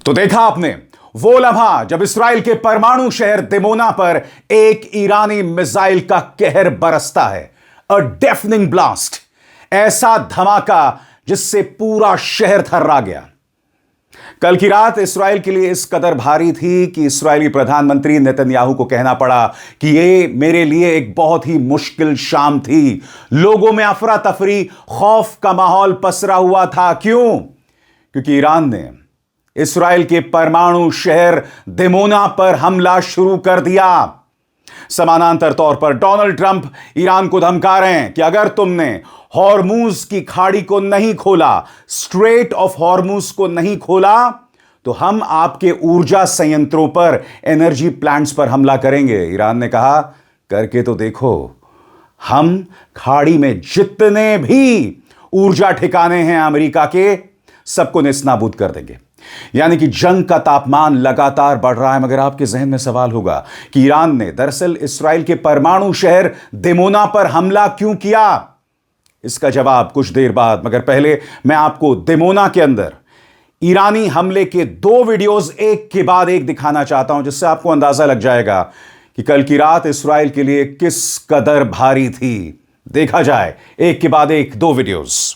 तो देखा आपने वो लम्हा जब इस्राएल के परमाणु शहर दिमोना पर एक ईरानी मिसाइल का कहर बरसता है। अ डेफनिंग ब्लास्ट, ऐसा धमाका जिससे पूरा शहर थर्रा गया। कल की रात इस्राएल के लिए इस कदर भारी थी कि इस्राएली प्रधानमंत्री नेतन्याहू को कहना पड़ा कि ये मेरे लिए एक बहुत ही मुश्किल शाम थी। लोगों में अफरा तफरी, खौफ का माहौल पसरा हुआ था। क्यों? क्योंकि ईरान ने इस्राएल के परमाणु शहर दिमोना पर हमला शुरू कर दिया। समानांतर तौर पर डोनाल्ड ट्रंप ईरान को धमका रहे हैं कि अगर तुमने हॉर्मूज की खाड़ी को नहीं खोला, स्ट्रेट ऑफ हॉर्मूज को नहीं खोला, तो हम आपके ऊर्जा संयंत्रों पर, एनर्जी प्लांट्स पर हमला करेंगे। ईरान ने कहा, करके तो देखो, हम खाड़ी में जितने भी ऊर्जा ठिकाने हैं अमेरिका के, सबको नेस्तनाबूद कर देंगे। यानी कि जंग का तापमान लगातार बढ़ रहा है। मगर आपके जहन में सवाल होगा कि ईरान ने दरअसल इस्राएल के परमाणु शहर दिमोना पर हमला क्यों किया? इसका जवाब कुछ देर बाद। मगर पहले मैं आपको दिमोना के अंदर ईरानी हमले के 2 वीडियोस एक के बाद एक दिखाना चाहता हूं, जिससे आपको अंदाजा लग जाएगा कि कल की रात इस्राएल के लिए किस कदर भारी थी। देखा जाए एक के बाद एक 2 वीडियोस।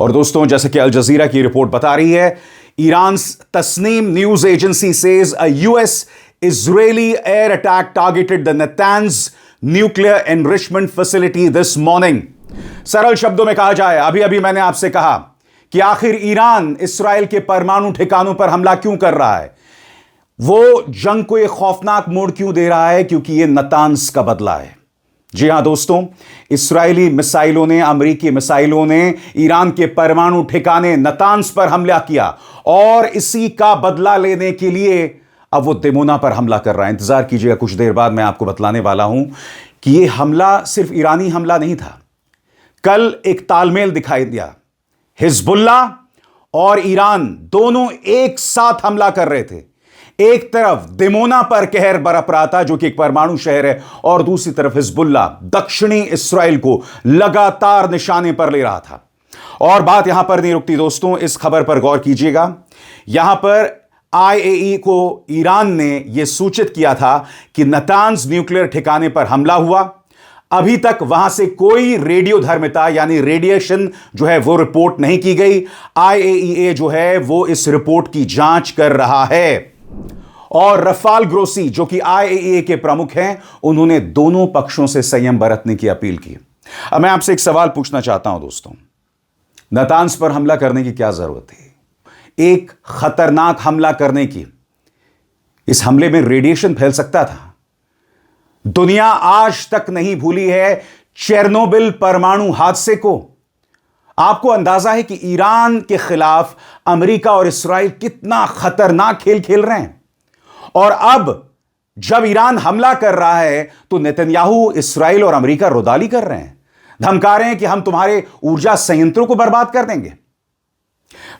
और दोस्तों, जैसे कि अल जजीरा की रिपोर्ट बता रही है, Iran Tasnim news agency says a US Israeli air attack targeted the Natanz nuclear enrichment facility this morning. सरल शब्दों में कहा जाए, अभी अभी मैंने आपसे कहा कि आखिर ईरान इस्राएल के परमाणु ठिकानों पर हमला क्यों कर रहा है, वो जंग को एक खौफनाक मोड़ क्यों दे रहा है, क्योंकि यह नतान्ज का बदला है। जी हां दोस्तों, इस्राएली मिसाइलों ने, अमेरिकी मिसाइलों ने ईरान के परमाणु ठिकाने नतान्ज पर हमला किया और इसी का बदला लेने के लिए अब वो दिमोना पर हमला कर रहा है। इंतजार कीजिएगा, कुछ देर बाद मैं आपको बतलाने वाला हूं कि यह हमला सिर्फ ईरानी हमला नहीं था। कल एक तालमेल दिखाई दिया, हिजबुल्लाह और ईरान दोनों एक साथ हमला कर रहे थे। एक तरफ दिमोना पर कहर बरप रहा था, जो कि एक परमाणु शहर है, और दूसरी तरफ हिजबुल्लाह दक्षिणी इस्राएल को लगातार निशाने पर ले रहा था। और बात यहां पर नहीं रुकती दोस्तों, इस खबर पर गौर कीजिएगा। यहां पर आईएई को ईरान ने यह सूचित किया था कि नतान्ज न्यूक्लियर ठिकाने पर हमला हुआ। अभी तक वहां से कोई रेडियोधर्मिता यानी रेडिएशन जो है वो रिपोर्ट नहीं की गई। आईएईए जो है वो इस रिपोर्ट की जांच कर रहा है। और रफाल ग्रोसी, जो कि आईएईए के प्रमुख हैं, उन्होंने दोनों पक्षों से संयम बरतने की अपील की। अब मैं आपसे एक सवाल पूछना चाहता हूं दोस्तों, नतान्ज पर हमला करने की क्या जरूरत थी? एक खतरनाक हमला करने की। इस हमले में रेडिएशन फैल सकता था। दुनिया आज तक नहीं भूली है चेरनोबिल परमाणु हादसे को। आपको अंदाजा है कि ईरान के खिलाफ अमेरिका और इस्राएल कितना खतरनाक खेल खेल रहे हैं। और अब जब ईरान हमला कर रहा है तो नेतन्याहू इस्राएल और अमेरिका रुदाली कर रहे हैं, धमका रहे हैं कि हम तुम्हारे ऊर्जा संयंत्रों को बर्बाद कर देंगे।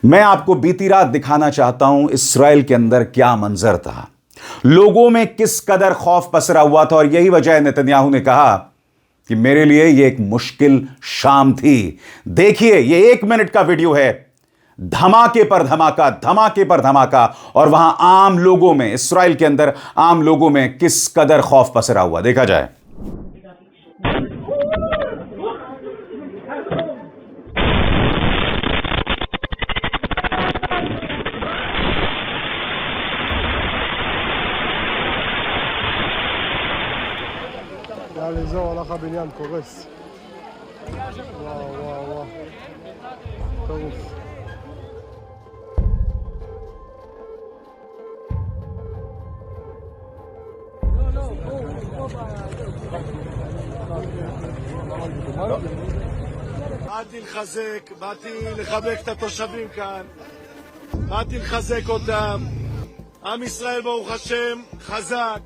मैं आपको बीती रात दिखाना चाहता हूं इस्राएल के अंदर क्या मंजर था, लोगों में किस कदर खौफ पसरा हुआ था। और यही वजह है नेतन्याहू ने कहा कि मेरे लिए यह एक मुश्किल शाम थी। देखिए, यह 1 मिनट का वीडियो है, धमाके पर धमाका, धमाके पर धमाका, और वहां आम लोगों में, इस्राएल के अंदर आम लोगों में किस कदर खौफ पसरा हुआ। देखा जाए। זהו, הלך הבניין, קורס. וואו, וואו, וואו. טירוף. באתי לחזק, באתי לחבק את התושבים כאן, באתי לחזק אותם. עם ישראל ברוך השם חזק.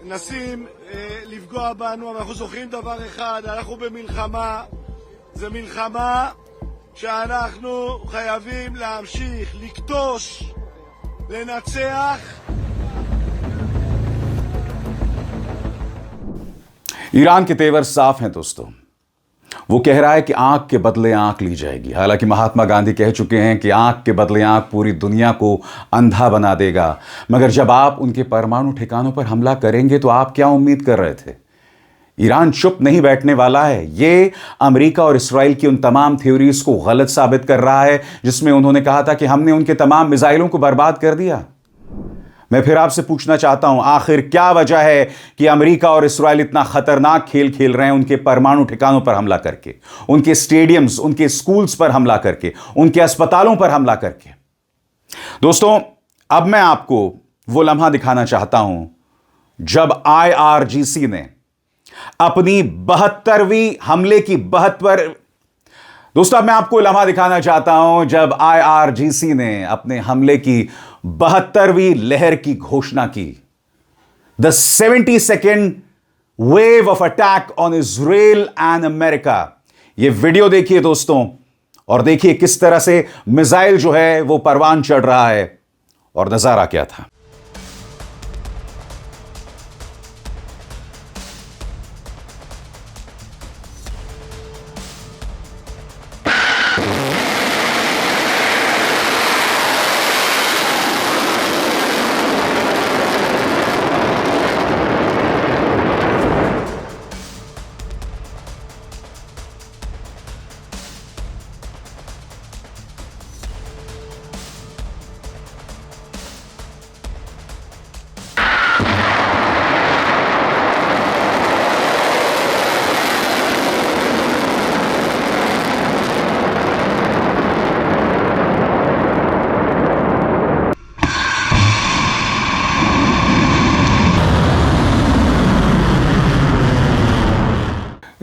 מנסים לפגוע בנו, אבל אנחנו זוכרים דבר אחד, אנחנו במלחמה. זו מלחמה שאנחנו חייבים להמשיך, לכתוש, לנצח. ईरान के तेवर साफ हैं दोस्तों। वो कह रहा है कि आंख के बदले आंख ली जाएगी। हालांकि महात्मा गांधी कह चुके हैं कि आंख के बदले आंख पूरी दुनिया को अंधा बना देगा। मगर जब आप उनके परमाणु ठिकानों पर हमला करेंगे तो आप क्या उम्मीद कर रहे थे? ईरान चुप नहीं बैठने वाला है। ये अमेरिका और इस्राएल की उन तमाम थ्योरीज को गलत साबित कर रहा है जिसमें उन्होंने कहा था कि हमने उनके तमाम मिसाइलों को बर्बाद कर दिया। मैं फिर आपसे पूछना चाहता हूं, आखिर क्या वजह है कि अमेरिका और इस्राएल इतना खतरनाक खेल खेल रहे हैं उनके परमाणु ठिकानों पर हमला करके, उनके स्टेडियम्स, उनके स्कूल्स पर हमला करके, उनके अस्पतालों पर हमला करके? दोस्तों, अब मैं आपको वो लम्हा दिखाना चाहता हूं जब IRGC ने अपनी 72वीं हमले की 72 दोस्तों, अब मैं आपको लम्हा दिखाना चाहता हूं जब IRGC ने अपने हमले की 72वीं लहर की घोषणा की। The 72nd wave of attack on Israel and America. यह वीडियो देखिए दोस्तों, और देखिए किस तरह से मिसाइल जो है वो परवान चढ़ रहा है और नजारा क्या था।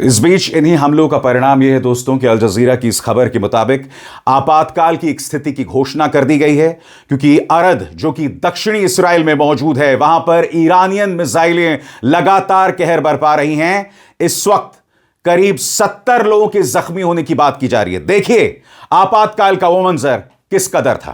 इस बीच इन्हीं हमलों का परिणाम यह है दोस्तों कि अल जजीरा की इस खबर के मुताबिक आपातकाल की एक स्थिति की घोषणा कर दी गई है, क्योंकि अरद जो कि दक्षिणी इसराइल में मौजूद है, वहां पर ईरानियन मिसाइलें लगातार कहर बरपा रही हैं। इस वक्त करीब 70 लोगों के जख्मी होने की बात की जा रही है। देखिए आपातकाल का वो मंजर किस कदर था।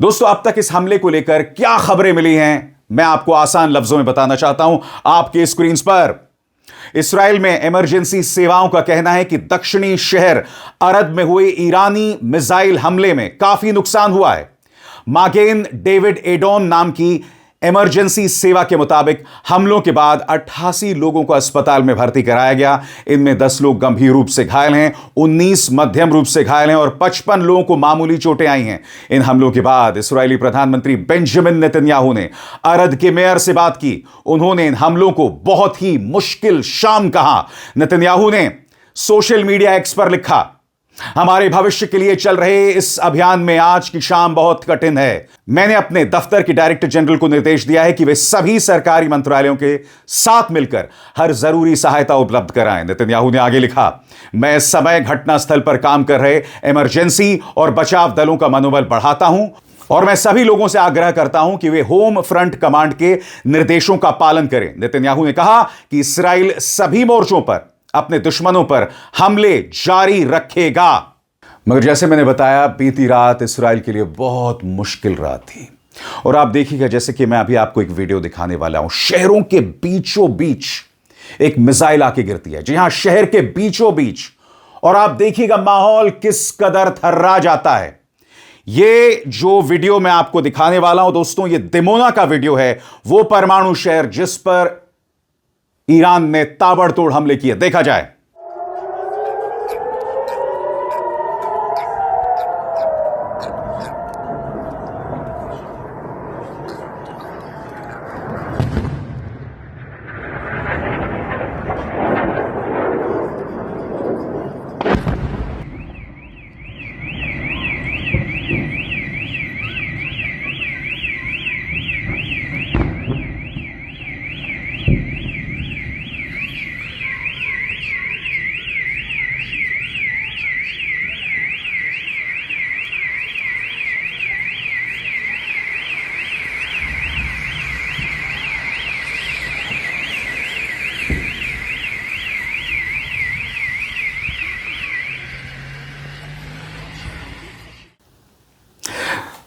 दोस्तों, अब तक इस हमले को लेकर क्या खबरें मिली हैं मैं आपको आसान लफ्जों में बताना चाहता हूं आपके स्क्रीन पर। इस्राएल में इमरजेंसी सेवाओं का कहना है कि दक्षिणी शहर अरद में हुए ईरानी मिसाइल हमले में काफी नुकसान हुआ है। मागेन डेविड एडोन नाम की इमरजेंसी सेवा के मुताबिक हमलों के बाद 88 लोगों को अस्पताल में भर्ती कराया गया। इनमें 10 लोग गंभीर रूप से घायल हैं, 19 मध्यम रूप से घायल हैं और 55 लोगों को मामूली चोटें आई हैं। इन हमलों के बाद इस्राएली प्रधानमंत्री बेंजामिन नेतन्याहू ने अरद के मेयर से बात की। उन्होंने इन हमलों को बहुत ही मुश्किल शाम कहा। नेतन्याहू ने सोशल मीडिया एक्स पर लिखा, हमारे भविष्य के लिए चल रहे इस अभियान में आज की शाम बहुत कठिन है। मैंने अपने दफ्तर के डायरेक्टर जनरल को निर्देश दिया है कि वे सभी सरकारी मंत्रालयों के साथ मिलकर हर जरूरी सहायता उपलब्ध कराएं। नेतन्याहू ने आगे लिखा, मैं इस समय घटनास्थल पर काम कर रहे इमरजेंसी और बचाव दलों का मनोबल बढ़ाता हूं और मैं सभी लोगों से आग्रह करता हूं कि वे होम फ्रंट कमांड के निर्देशों का पालन करें। नेतन्याहू ने कहा कि इस्राएल सभी मोर्चों पर अपने दुश्मनों पर हमले जारी रखेगा। मगर जैसे मैंने बताया, बीती रात इस्राएल के लिए बहुत मुश्किल रात थी और आप देखिएगा, जैसे कि मैं अभी आपको एक वीडियो दिखाने वाला हूं, शहरों के बीचों बीच एक मिसाइल आके गिरती है। जी हां, शहर के बीचों बीच। और आप देखिएगा माहौल किस कदर थर्रा जाता है। ये जो वीडियो मैं आपको दिखाने वाला हूं दोस्तों, ये दिमोना का वीडियो है, वो परमाणु शहर जिस पर ईरान ने ताबड़तोड़ हमले किए। देखा जाए।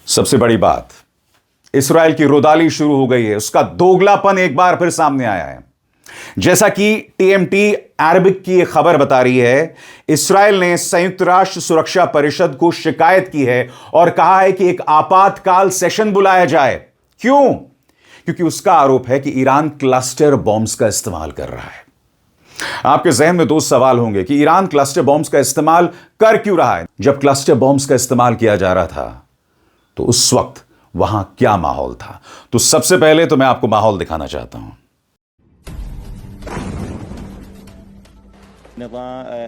सबसे बड़ी बात, इस्राएल की रुदाली शुरू हो गई है, उसका दोगलापन एक बार फिर सामने आया है। जैसा कि टीएमटी अरबिक की यह खबर बता रही है, इस्राएल ने संयुक्त राष्ट्र सुरक्षा परिषद को शिकायत की है और कहा है कि एक आपातकाल सेशन बुलाया जाए। क्यों? क्योंकि उसका आरोप है कि ईरान क्लस्टर बॉम्ब्स का इस्तेमाल कर रहा है। आपके जहन में दो सवाल होंगे कि ईरान क्लस्टर बॉम्ब्स का इस्तेमाल कर क्यों रहा है। जब क्लस्टर बॉम्ब्स का इस्तेमाल किया जा रहा था तो उस वक्त वहां क्या माहौल था? तो सबसे पहले तो मैं आपको माहौल दिखाना चाहता हूं।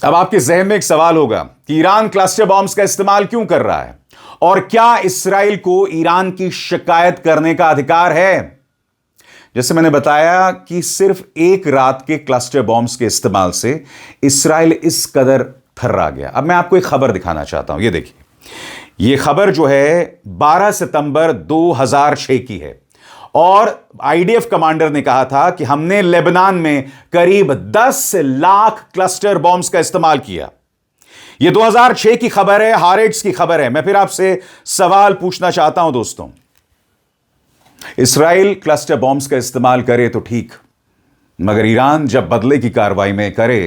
अब आपके जहन में एक सवाल होगा कि ईरान क्लस्टर बॉम्ब्स का इस्तेमाल क्यों कर रहा है और क्या इस्राएल को ईरान की शिकायत करने का अधिकार है? जैसे मैंने बताया कि सिर्फ एक रात के क्लस्टर बॉम्ब्स के इस्तेमाल से इस्राएल इस कदर थर्रा गया। अब मैं आपको एक खबर दिखाना चाहता हूं, ये देखिए। ये खबर जो है 12 सितंबर 2006 की है और आईडीएफ कमांडर ने कहा था कि हमने लेबनान में करीब 10 लाख क्लस्टर बॉम्ब्स का इस्तेमाल किया। यह 2006 की खबर है, हारेट्स की खबर है। मैं फिर आपसे सवाल पूछना चाहता हूं दोस्तों, इस्राएल क्लस्टर बॉम्ब्स का इस्तेमाल करे तो ठीक, मगर ईरान जब बदले की कार्रवाई में करे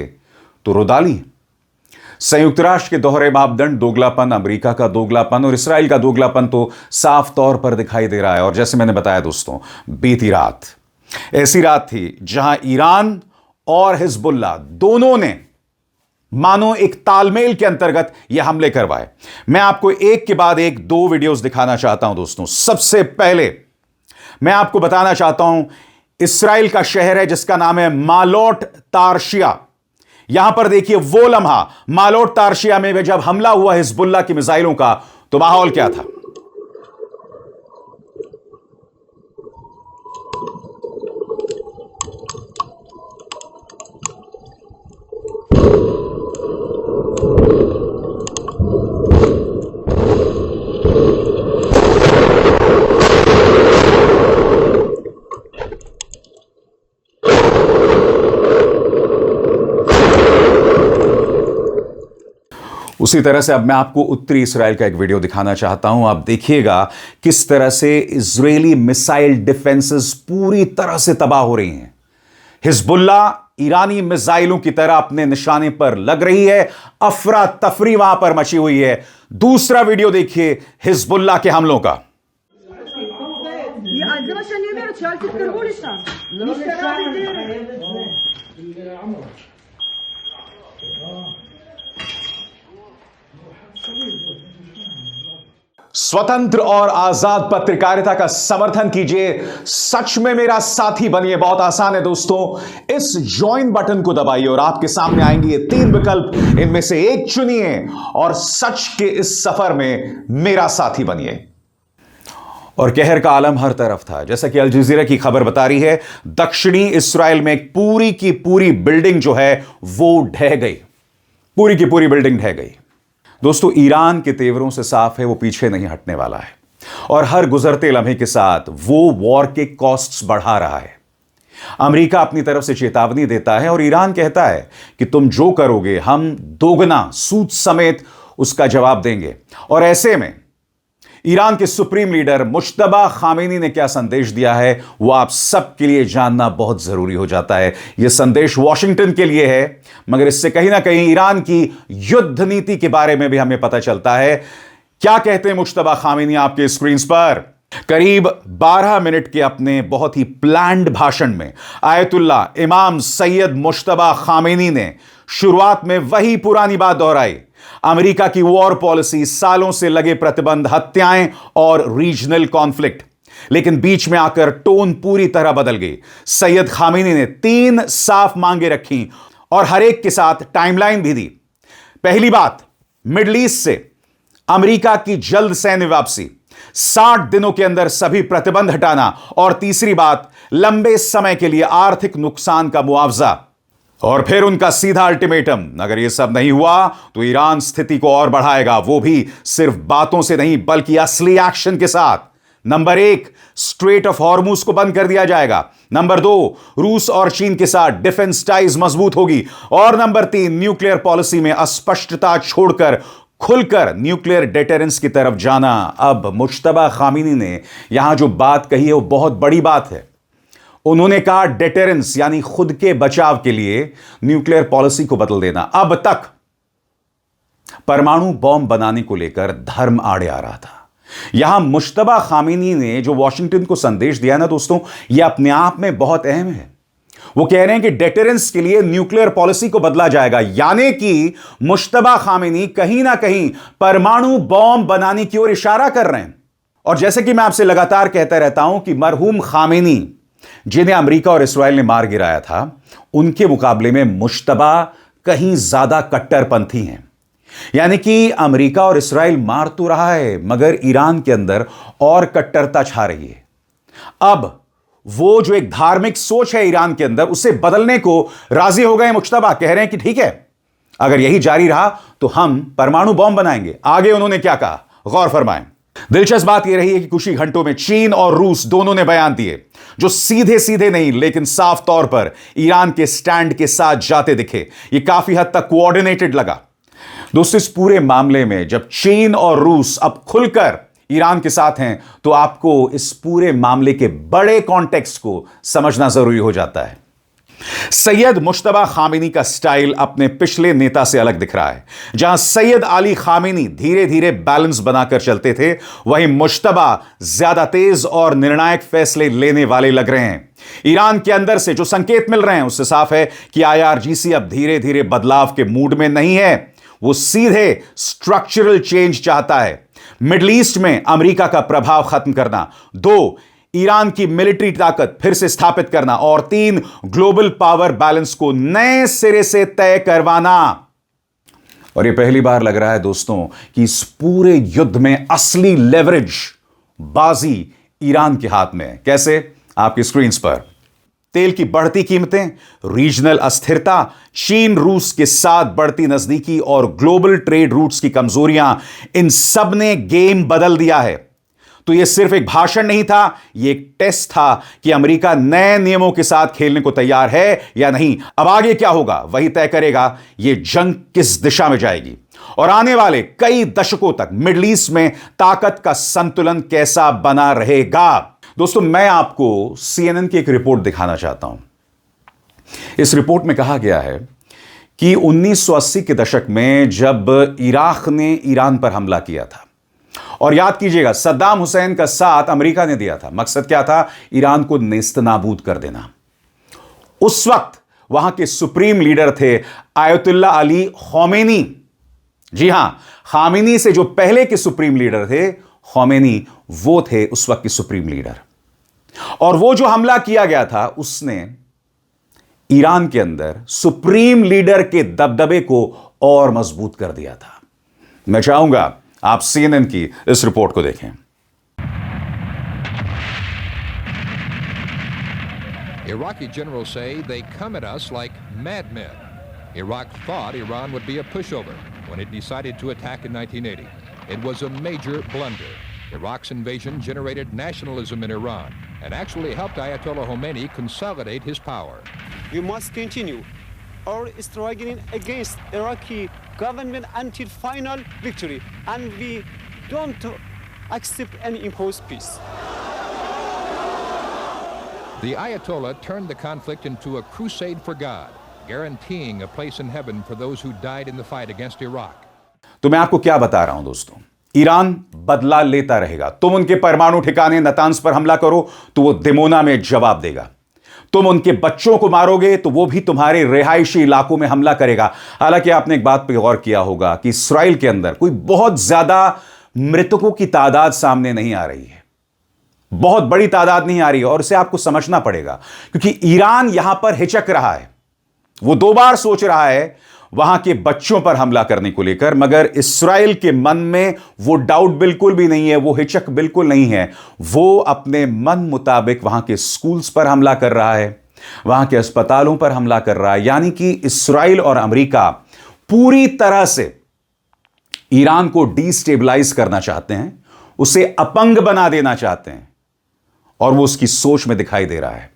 तो रुदाली। संयुक्त राष्ट्र के दोहरे मापदंड, दोगलापन, अमेरिका का दोगलापन और इस्राएल का दोगलापन तो साफ तौर पर दिखाई दे रहा है। और जैसे मैंने बताया दोस्तों, बीती रात ऐसी रात थी जहां ईरान और हिजबुल्लाह दोनों ने मानो एक तालमेल के अंतर्गत यह हमले करवाए। मैं आपको एक के बाद एक दो वीडियोस दिखाना चाहता हूं दोस्तों। सबसे पहले मैं आपको बताना चाहता हूं, इस्राएल का शहर है जिसका नाम है मालोट तारशिया। यहां पर देखिए वो लम्हा, मालोट तारशिया में जब हमला हुआ हिजबुल्लाह की मिसाइलों का, तो माहौल क्या था। उसी तरह से अब मैं आपको उत्तरी इस्राएल का एक वीडियो दिखाना चाहता हूं। आप देखिएगा किस तरह से इजरायली मिसाइल डिफेंसेस पूरी तरह से तबाह हो रही हैं। हिजबुल्लाह ईरानी मिसाइलों की तरह अपने निशाने पर लग रही है। अफरा तफरी वहां पर मची हुई है। दूसरा वीडियो देखिए हिजबुल्लाह के हमलों का। זה מה שאני אומרת, שאל תתקרבו לשם. משטרה स्वतंत्र और आजाद पत्रकारिता का समर्थन कीजिए, सच में मेरा साथी बनिए। बहुत आसान है दोस्तों, इस ज्वाइन बटन को दबाइए और आपके सामने आएंगे ये 3 विकल्प, इनमें से एक चुनिए और सच के इस सफर में मेरा साथी बनिए। और कहर का आलम हर तरफ था। जैसा कि अल जजीरा की खबर बता रही है, दक्षिणी इस्राएल में एक पूरी की पूरी बिल्डिंग जो है वो ढह गई, पूरी की पूरी बिल्डिंग ढह गई। दोस्तों, ईरान के तेवरों से साफ है वो पीछे नहीं हटने वाला है और हर गुजरते लम्हे के साथ वो वॉर के कॉस्ट्स बढ़ा रहा है। अमेरिका अपनी तरफ से चेतावनी देता है और ईरान कहता है कि तुम जो करोगे हम दोगुना सूद समेत उसका जवाब देंगे। और ऐसे में ईरान के सुप्रीम लीडर मुश्तबा खामेनी ने क्या संदेश दिया है वो आप सबके लिए जानना बहुत जरूरी हो जाता है। यह संदेश वॉशिंगटन के लिए है, मगर इससे कहीं ना कहीं ईरान की युद्ध नीति के बारे में भी हमें पता चलता है। क्या कहते हैं मुश्तबा खामेनी आपके स्क्रीन पर? करीब 12 मिनट के अपने बहुत ही प्लान्ड भाषण में आयतुल्ला इमाम सैयद मुश्तबा खामेनी ने शुरुआत में वही पुरानी बात दोहराई। अमेरिका की वॉर पॉलिसी, सालों से लगे प्रतिबंध, हत्याएं और रीजनल कॉन्फ्लिक्ट। लेकिन बीच में आकर टोन पूरी तरह बदल गई। सैयद खामेनी ने 3 साफ मांगे रखी और हर एक के साथ टाइमलाइन भी दी। पहली बात, मिडिल ईस्ट से अमेरिका की जल्द सैन्य वापसी, 60 दिनों के अंदर सभी प्रतिबंध हटाना। और तीसरी बात, लंबे समय के लिए आर्थिक नुकसान का मुआवजा। और फिर उनका सीधा अल्टीमेटम, अगर यह सब नहीं हुआ तो ईरान स्थिति को और बढ़ाएगा, वो भी सिर्फ बातों से नहीं बल्कि असली एक्शन के साथ। नंबर 1, स्ट्रेट ऑफ हॉर्मुज को बंद कर दिया जाएगा। नंबर 2, रूस और चीन के साथ डिफेंस टाइज मजबूत होगी। और नंबर 3, न्यूक्लियर पॉलिसी में अस्पष्टता छोड़कर खुलकर न्यूक्लियर डेटरेंस की तरफ जाना। अब मुश्तबा खामेनी ने यहां जो बात कही है वो बहुत बड़ी बात है। उन्होंने कहा डेटरेंस यानी खुद के बचाव के लिए न्यूक्लियर पॉलिसी को बदल देना। अब तक परमाणु बॉम्ब बनाने को लेकर धर्म आड़े आ रहा था। यहां मुश्तबा खामेनी ने जो वॉशिंगटन को संदेश दिया ना दोस्तों, यह अपने आप में बहुत अहम है। वो कह रहे हैं कि डेटरेंस के लिए न्यूक्लियर पॉलिसी को बदला जाएगा, यानी कि मुश्तबा खामेनी कहीं ना कहीं परमाणु बॉम्ब बनाने की ओर इशारा कर रहे हैं। और जैसे कि मैं आपसे लगातार कहता रहता हूं कि मरहूम खामेनी, जिन्हें अमेरिका और इस्राएल ने मार गिराया था, उनके मुकाबले में मुश्तबा कहीं ज्यादा कट्टरपंथी हैं। यानी कि अमेरिका और इस्राएल मार तो रहा है मगर ईरान के अंदर और कट्टरता छा रही है। अब वो जो एक धार्मिक सोच है ईरान के अंदर, उसे बदलने को राजी हो गए मुश्तबा। कह रहे हैं कि ठीक है, अगर यही जारी रहा तो हम परमाणु बॉम्ब बनाएंगे। आगे उन्होंने क्या कहा, गौर फरमाएं। दिलचस्प बात यह रही है कि कुछ ही घंटों में चीन और रूस दोनों ने बयान दिए जो सीधे सीधे नहीं लेकिन साफ तौर पर ईरान के स्टैंड के साथ जाते दिखे। यह काफी हद तक कोऑर्डिनेटेड लगा। दोस्तों, इस पूरे मामले में जब चीन और रूस अब खुलकर ईरान के साथ हैं तो आपको इस पूरे मामले के बड़े कॉन्टेक्स्ट को समझना जरूरी हो जाता है। सैयद मुश्तबा खामेनी का स्टाइल अपने पिछले नेता से अलग दिख रहा है। जहां सैयद अली खामेनी धीरे धीरे बैलेंस बनाकर चलते थे, वहीं मुश्तबा ज्यादा तेज और निर्णायक फैसले लेने वाले लग रहे हैं। ईरान के अंदर से जो संकेत मिल रहे हैं उससे साफ है कि IRGC अब धीरे धीरे बदलाव के मूड में नहीं है, वो सीधे स्ट्रक्चरल चेंज चाहता है। मिडिल ईस्ट में अमेरिका का प्रभाव खत्म करना, 2, ईरान की मिलिट्री ताकत फिर से स्थापित करना, और 3, ग्लोबल पावर बैलेंस को नए सिरे से तय करवाना। और यह पहली बार लग रहा है दोस्तों कि इस पूरे युद्ध में असली लेवरेज, बाजी ईरान के हाथ में है। कैसे? आपकी स्क्रीन पर तेल की बढ़ती कीमतें, रीजनल अस्थिरता, चीन रूस के साथ बढ़ती नजदीकी और ग्लोबल ट्रेड रूट्स की कमजोरियां, इन सब ने गेम बदल दिया है। तो यह सिर्फ एक भाषण नहीं था, यह एक टेस्ट था कि अमेरिका नए नियमों के साथ खेलने को तैयार है या नहीं। अब आगे क्या होगा वही तय करेगा यह जंग किस दिशा में जाएगी और आने वाले कई दशकों तक मिडिल ईस्ट में ताकत का संतुलन कैसा बना रहेगा। दोस्तों, मैं आपको CNN की एक रिपोर्ट दिखाना चाहता हूं। इस रिपोर्ट में कहा गया है कि 1980 के दशक में जब इराक ने ईरान पर हमला किया था, और याद कीजिएगा सद्दाम हुसैन का साथ अमेरिका ने दिया था। मकसद क्या था? ईरान को नेस्तनाबूद कर देना। उस वक्त वहां के सुप्रीम लीडर थे आयतुल्ला अली खौमेनी। जी हां, खामेनी से जो पहले के सुप्रीम लीडर थे, खौमेनी वो थे उस वक्त के सुप्रीम लीडर। और वो जो हमला किया गया था उसने ईरान के अंदर सुप्रीम लीडर के दबदबे को और मजबूत कर दिया था। मैं चाहूंगा आप CNN की इस रिपोर्ट को देखें। Iraqi generals say they come at us like madmen. Iraq thought Iran would be a pushover when it decided to attack in 1980. It was a major blunder. Iraq's invasion generated nationalism in Iran and actually helped Ayatollah Khomeini consolidate his power. We must continue our struggling against Iraqi government until final victory, and we don't accept any imposed peace. The Ayatollah turned the conflict into a crusade for God, guaranteeing a place in heaven for those who died in the fight against Iraq. तो मैं आपको क्या बता रहा हूं दोस्तों, Iran बदला लेता रहेगा। तुम उनके परमाणु ठिकाने नतांज पर हमला करो तो वो दिमोना में जवाब देगा। तुम उनके बच्चों को मारोगे तो वो भी तुम्हारे रिहायशी इलाकों में हमला करेगा। हालांकि आपने एक बात पर गौर किया होगा कि इस्राइल के अंदर कोई बहुत ज्यादा मृतकों की तादाद सामने नहीं आ रही है, बहुत बड़ी तादाद नहीं आ रही है, और इसे आपको समझना पड़ेगा क्योंकि ईरान यहां पर हिचक रहा है। वो दो बार सोच रहा है वहां के बच्चों पर हमला करने को लेकर, मगर इस्राइल के मन में वो डाउट बिल्कुल भी नहीं है, वो हिचक बिल्कुल नहीं है। वो अपने मन मुताबिक वहां के स्कूल्स पर हमला कर रहा है, वहां के अस्पतालों पर हमला कर रहा है। यानी कि इस्राइल और अमेरिका पूरी तरह से ईरान को डिस्टेबलाइज करना चाहते हैं, उसे अपंग बना देना चाहते हैं, और वो उसकी सोच में दिखाई दे रहा है।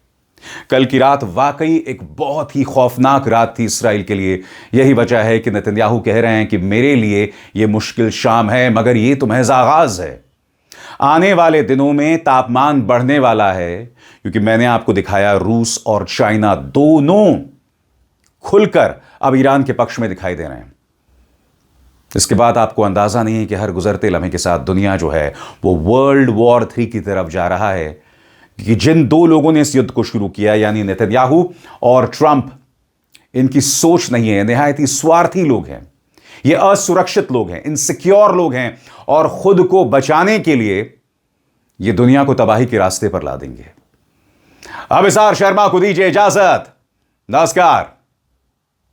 कल की रात वाकई एक बहुत ही खौफनाक रात थी इस्राइल के लिए। यही वजह है कि नेतन्याहू कह रहे हैं कि मेरे लिए यह मुश्किल शाम है, मगर यह तो महज आगाज है। आने वाले दिनों में तापमान बढ़ने वाला है, क्योंकि मैंने आपको दिखाया रूस और चाइना दोनों खुलकर अब ईरान के पक्ष में दिखाई दे रहे हैं। इसके बाद आपको अंदाजा नहीं है कि हर गुजरते लम्हे के साथ दुनिया जो है वो वर्ल्ड वॉर 3 की तरफ जा रहा है, कि जिन दो लोगों ने इस युद्ध को शुरू किया, यानी नेतन्याहू और ट्रंप, इनकी सोच नहीं है, निहायत ही स्वार्थी लोग हैं, ये असुरक्षित लोग हैं, इनसिक्योर लोग हैं, और खुद को बचाने के लिए ये दुनिया को तबाही के रास्ते पर ला देंगे। अब इसार शर्मा को दीजिए इजाजत। नमस्कार।